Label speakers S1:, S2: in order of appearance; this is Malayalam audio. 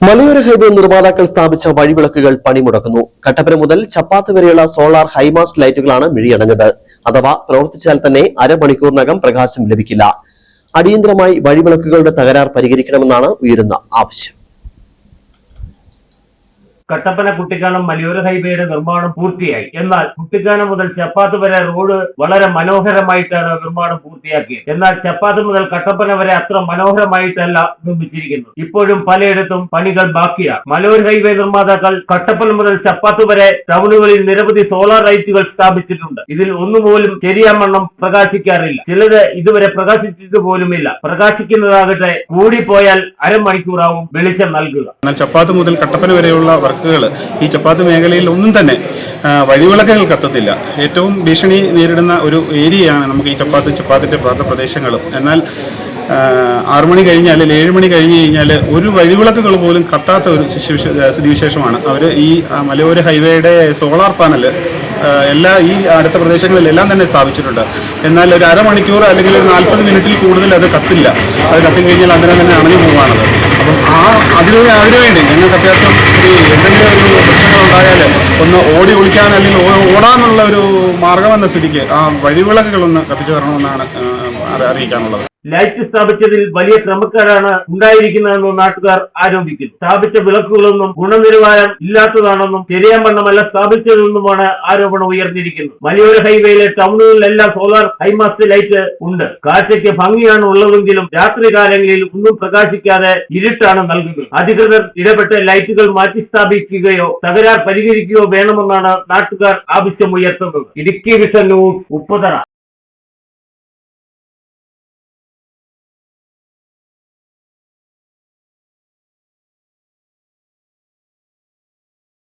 S1: മലയോര ഹൈവേ നിർമ്മാതാക്കൾ സ്ഥാപിച്ച വഴിവിളക്കുകൾ പണിമുടക്കുന്നു. കട്ടപ്പന മുതൽ ചപ്പാത്ത് വരെയുള്ള സോളാർ ഹൈമാസ്റ്റ് ലൈറ്റുകളാണ് മിഴിയടഞ്ഞത്. അഥവാ പ്രവർത്തിച്ചാൽ തന്നെ അരമണിക്കൂറിനകം പ്രകാശം ലഭിക്കില്ല. അടിയന്തരമായി വഴിവിളക്കുകളുടെ തകരാർ പരിഹരിക്കണമെന്നാണ് ഉയരുന്ന ആവശ്യം.
S2: കട്ടപ്പന കുട്ടിക്കാനം മലയോര ഹൈവേയുടെ നിർമ്മാണം പൂർത്തിയായി. എന്നാൽ കുട്ടിക്കാനം മുതൽ ചപ്പാത്ത് വരെ റോഡ് വളരെ മനോഹരമായിട്ടാണ് നിർമ്മാണം പൂർത്തിയാക്കിയത്. എന്നാൽ ചപ്പാത്ത് മുതൽ കട്ടപ്പന വരെ അത്ര മനോഹരമായിട്ടല്ല നിർമ്മിച്ചിരിക്കുന്നത്. ഇപ്പോഴും പലയിടത്തും പണികൾ ബാക്കിയാണ്. മലയോര ഹൈവേ നിർമ്മാതാക്കൾ കട്ടപ്പന മുതൽ ചപ്പാത്ത് വരെ ടൗണുകളിൽ നിരവധി സോളാർ ലൈറ്റുകൾ സ്ഥാപിച്ചിട്ടുണ്ട്. ഇതിൽ ഒന്നുപോലും ശരിയാവണ്ണം പ്രകാശിക്കാറില്ല. ചിലത് ഇതുവരെ പ്രകാശിച്ചിട്ട് പോലുമില്ല. പ്രകാശിക്കുന്നതാകട്ടെ കൂടിപ്പോയാൽ അരമണിക്കൂറാവും വെളിച്ചം നൽകുക.
S3: ചപ്പാത്ത് മുതൽ കട്ടപ്പന വരെയുള്ള ഈ ചപ്പാത്ത് മേഖലയിൽ ഒന്നും തന്നെ വഴിവിളക്കുകൾ കത്തത്തില്ല. ഏറ്റവും ഭീഷണി നേരിടുന്ന ഒരു ഏരിയയാണ് നമുക്ക് ഈ ചപ്പാത്തിന്റെ പ്രാന്തപ്രദേശങ്ങളും. എന്നാൽ 6 മണി കഴിഞ്ഞാൽ 7 മണി കഴിഞ്ഞ് കഴിഞ്ഞാൽ ഒരു വഴിവിളക്കുകൾ പോലും കത്താത്ത ഒരു സ്ഥിതിവിശേഷമാണ്. അവർ ഈ മലയോര ഹൈവേയുടെ സോളാർ പാനൽ ഈ അടുത്ത പ്രദേശങ്ങളിലെല്ലാം തന്നെ സ്ഥാപിച്ചിട്ടുണ്ട്. എന്നാൽ ഒരു അരമണിക്കൂർ അല്ലെങ്കിൽ ഒരു 40 മിനിറ്റിൽ കൂടുതൽ അത് കത്തില്ല. അത് കത്തിക്കഴിഞ്ഞാൽ അതിനെ തന്നെ അണഞ്ഞു പോവാണത്. അപ്പം അതിനുവേണ്ടി ഞങ്ങൾക്ക് അത്യാവശ്യം എന്തെങ്കിലും ഒരു പ്രശ്നങ്ങൾ ഉണ്ടായാൽ ഒന്ന് ഓടി ഒളിക്കാൻ അല്ലെങ്കിൽ ഓടാനുള്ള ഒരു മാർഗമെന്ന സ്ഥിതിക്ക് ആ വഴിവിളക്കുകളൊന്ന് കത്തിച്ചു തരണമെന്നാണ് അറിയിക്കാനുള്ളത്.
S2: ലൈറ്റ് സ്ഥാപിച്ചതിൽ വലിയ ക്രമക്കേടാണ് ഉണ്ടായിരിക്കുന്നതെന്ന് നാട്ടുകാർ ആരോപിക്കുന്നു. സ്ഥാപിച്ച വിളക്കുകളൊന്നും ഗുണനിലവാരം ഇല്ലാത്തതാണെന്നും ശരിയാവണ്ണമല്ല സ്ഥാപിച്ചതെന്നുമാണ് ആരോപണം ഉയർന്നിരിക്കുന്നത്. മലയോര ഹൈവേയിലെ ടൗണുകളിലെല്ലാം സോളാർ ഹൈമാസ്റ്റ് ലൈറ്റ് ഉണ്ട്. കാഴ്ചയ്ക്ക് ഭംഗിയാണ് ഉള്ളതെങ്കിലും രാത്രി കാലങ്ങളിൽ ഒന്നും പ്രകാശിക്കാതെ ഇരുട്ടാണ് നൽകുന്നത്. അധികൃതർ ഇടപെട്ട് ലൈറ്റുകൾ മാറ്റി സ്ഥാപിക്കുകയോ തകരാർ പരിഹരിക്കുകയോ വേണമെന്നാണ് നാട്ടുകാർ ആവശ്യമുയർത്തുന്നത്. Idukki vision news, Upputhara.